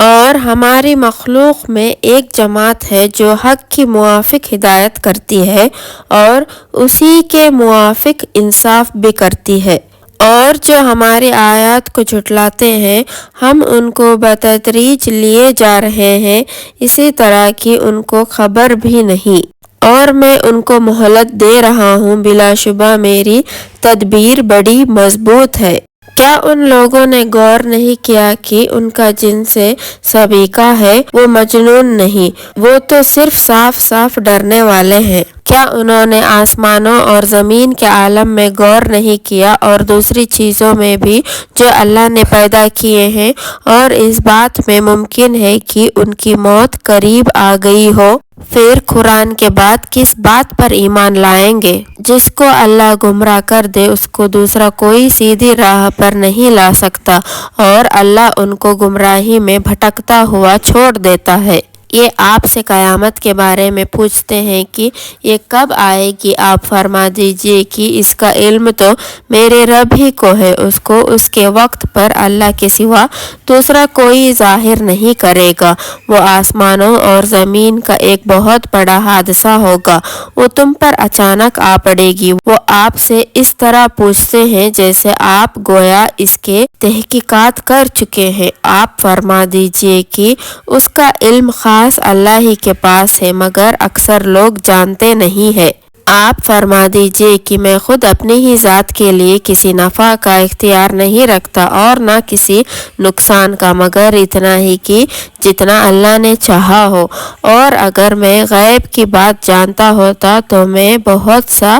اور ہماری مخلوق میں ایک جماعت ہے جو حق کی موافق ہدایت کرتی ہے اور اسی کے موافق انصاف بھی کرتی ہے، اور جو ہماری آیات کو جھٹلاتے ہیں ہم ان کو بتدریج لیے جا رہے ہیں، اسی طرح کی ان کو خبر بھی نہیں، اور میں ان کو مہلت دے رہا ہوں، بلا شبہ میری تدبیر بڑی مضبوط ہے۔ کیا ان لوگوں نے غور نہیں کیا کہ ان کا جن سے سابقہ ہے وہ مجنون نہیں، وہ تو صرف صاف صاف ڈرنے والے ہیں۔ کیا انہوں نے آسمانوں اور زمین کے عالم میں غور نہیں کیا اور دوسری چیزوں میں بھی جو اللہ نے پیدا کیے ہیں، اور اس بات میں ممکن ہے کہ ان کی موت قریب آ گئی ہو؟ پھر قرآن کے بعد کس بات پر ایمان لائیں گے؟ جس کو اللہ گمراہ کر دے اس کو دوسرا کوئی سیدھی راہ پر نہیں لا سکتا، اور اللہ ان کو گمراہی میں بھٹکتا ہوا چھوڑ دیتا ہے۔ یہ آپ سے قیامت کے بارے میں پوچھتے ہیں کہ یہ کب آئے گی، آپ فرما دیجئے کہ اس کا علم تو میرے رب ہی کو ہے، اس کو اس کے وقت پر اللہ کے سوا دوسرا کوئی ظاہر نہیں کرے گا۔ وہ آسمانوں اور زمین کا ایک بہت بڑا حادثہ ہوگا، وہ تم پر اچانک آ پڑے گی۔ وہ آپ سے اس طرح پوچھتے ہیں جیسے آپ گویا اس کے تحقیقات کر چکے ہیں، آپ فرما دیجئے کہ اس کا علم خاص اللہ ہی کے پاس ہے، مگر اکثر لوگ جانتے نہیں ہیں۔ آپ فرما دیجئے کہ میں خود اپنی ہی ذات کے لیے کسی نفع کا اختیار نہیں رکھتا اور نہ کسی نقصان کا، مگر اتنا ہی کہ جتنا اللہ نے چاہا ہو، اور اگر میں غیب کی بات جانتا ہوتا تو میں بہت سا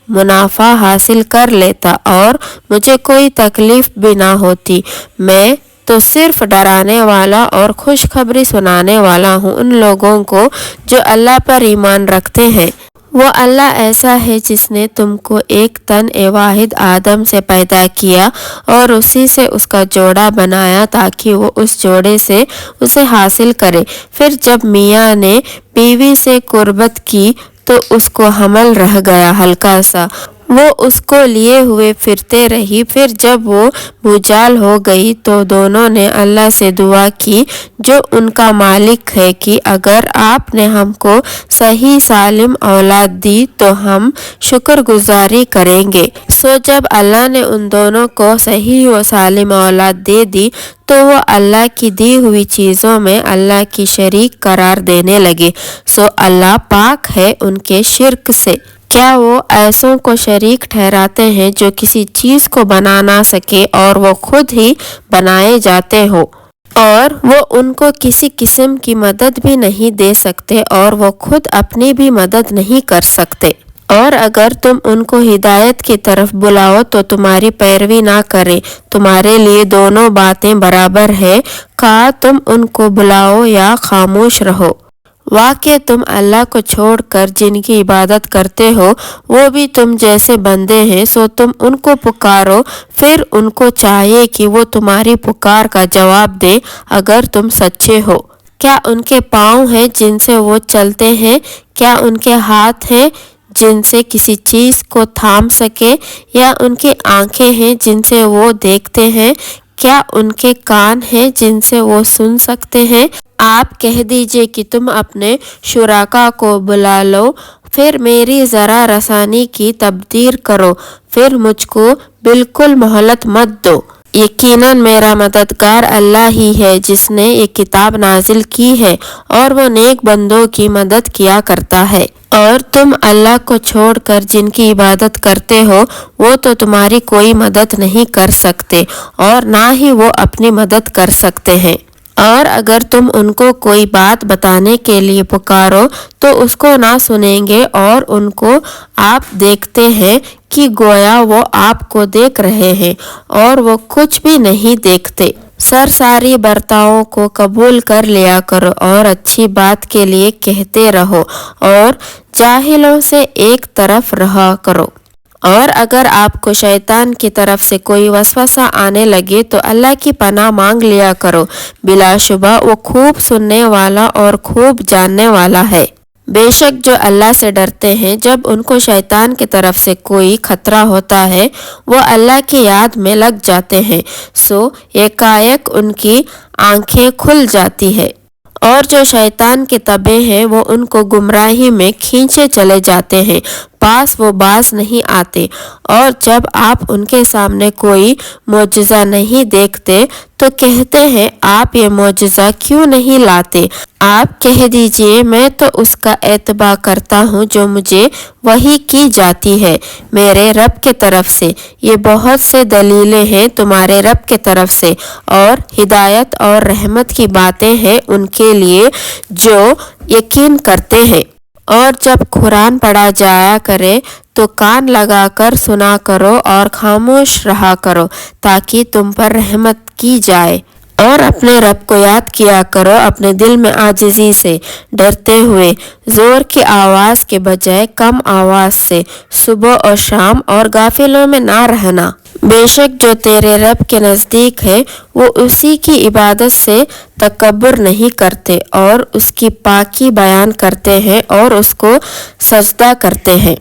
منافع حاصل کر لیتا اور مجھے کوئی تکلیف بھی نہ ہوتی۔ میں تو صرف ڈرانے والا اور خوشخبری سنانے والا ہوں ان لوگوں کو جو اللہ پر ایمان رکھتے ہیں۔ وہ اللہ ایسا ہے جس نے تم کو ایک تن واحد آدم سے پیدا کیا اور اسی سے اس کا جوڑا بنایا تاکہ وہ اس جوڑے سے اسے حاصل کرے۔ پھر جب میاں نے بیوی سے قربت کی تو اس کو حمل رہ گیا ہلکا سا، وہ اس کو لیے ہوئے پھرتے رہی۔ پھر جب وہ بھوجال ہو گئی تو دونوں نے اللہ سے دعا کی جو ان کا مالک ہے کہ اگر آپ نے ہم کو صحیح سالم اولاد دی تو ہم شکر گزاری کریں گے۔ سو جب اللہ نے ان دونوں کو صحیح و سالم اولاد دے دی تو وہ اللہ کی دی ہوئی چیزوں میں اللہ کی شریک قرار دینے لگے، سو اللہ پاک ہے ان کے شرک سے۔ کیا وہ ایسوں کو شریک ٹھہراتے ہیں جو کسی چیز کو بنا نہ سکے اور وہ خود ہی بنائے جاتے ہو، اور وہ ان کو کسی قسم کی مدد بھی نہیں دے سکتے اور وہ خود اپنی بھی مدد نہیں کر سکتے؟ اور اگر تم ان کو ہدایت کی طرف بلاؤ تو تمہاری پیروی نہ کرے، تمہارے لیے دونوں باتیں برابر ہے، خواہ تم ان کو بلاؤ یا خاموش رہو۔ واقع تم اللہ کو چھوڑ کر جن کی عبادت کرتے ہو وہ بھی تم جیسے بندے ہیں، سو تم ان کو پکارو، پھر ان کو چاہیے کہ وہ تمہاری پکار کا جواب دے اگر تم سچے ہو۔ کیا ان کے پاؤں ہیں جن سے وہ چلتے ہیں؟ کیا ان کے ہاتھ ہیں جن سے کسی چیز کو تھام سکے؟ یا ان کی آنکھیں ہیں جن سے وہ دیکھتے ہیں؟ کیا ان کے کان ہیں جن سے وہ سن سکتے ہیں؟ آپ کہہ دیجئے کہ تم اپنے شرکاء کو بلا لو، پھر میری ذرا رسانی کی تبدیر کرو، پھر مجھ کو بالکل مہلت مت دو۔ یقیناً میرا مددگار اللہ ہی ہے جس نے یہ کتاب نازل کی ہے، اور وہ نیک بندوں کی مدد کیا کرتا ہے۔ اور تم اللہ کو چھوڑ کر جن کی عبادت کرتے ہو وہ تو تمہاری کوئی مدد نہیں کر سکتے اور نہ ہی وہ اپنی مدد کر سکتے ہیں۔ اور اگر تم ان کو کوئی بات بتانے کے لیے پکارو تو اس کو نہ سنیں گے، اور ان کو آپ دیکھتے ہیں کہ گویا وہ آپ کو دیکھ رہے ہیں اور وہ کچھ بھی نہیں دیکھتے۔ سرساری برتاؤں کو قبول کر لیا کرو اور اچھی بات کے لیے کہتے رہو اور جاہلوں سے ایک طرف رہا کرو۔ اور اگر آپ کو شیطان کی طرف سے کوئی وسوسہ آنے لگے تو اللہ کی پناہ مانگ لیا کرو، بلا شبہ وہ خوب سننے والا اور خوب جاننے والا ہے۔ بے شک جو اللہ سے ڈرتے ہیں جب ان کو شیطان کی طرف سے کوئی خطرہ ہوتا ہے وہ اللہ کی یاد میں لگ جاتے ہیں، سو یکایک ان کی آنکھیں کھل جاتی ہے، اور جو شیطان کے تبع ہیں وہ ان کو گمراہی میں کھینچے چلے جاتے ہیں، پاس وہ باز نہیں آتے۔ اور جب آپ ان کے سامنے کوئی معجزہ نہیں دیکھتے تو کہتے ہیں آپ یہ معجزہ کیوں نہیں لاتے؟ آپ کہہ دیجئے میں تو اس کا اتباع کرتا ہوں جو مجھے وحی کی جاتی ہے میرے رب کے طرف سے، یہ بہت سے دلیلیں ہیں تمہارے رب کے طرف سے، اور ہدایت اور رحمت کی باتیں ہیں ان کے لیے جو یقین کرتے ہیں۔ اور جب قرآن پڑھا جایا کرے تو کان لگا کر سنا کرو اور خاموش رہا کرو تاکہ تم پر رحمت کی جائے، اور اپنے رب کو یاد کیا کرو اپنے دل میں عاجزی سے، ڈرتے ہوئے، زور کی آواز کے بجائے کم آواز سے، صبح اور شام، اور غافلوں میں نہ رہنا۔ بے شک جو تیرے رب کے نزدیک ہے وہ اسی کی عبادت سے تکبر نہیں کرتے اور اس کی پاکی بیان کرتے ہیں اور اس کو سجدہ کرتے ہیں۔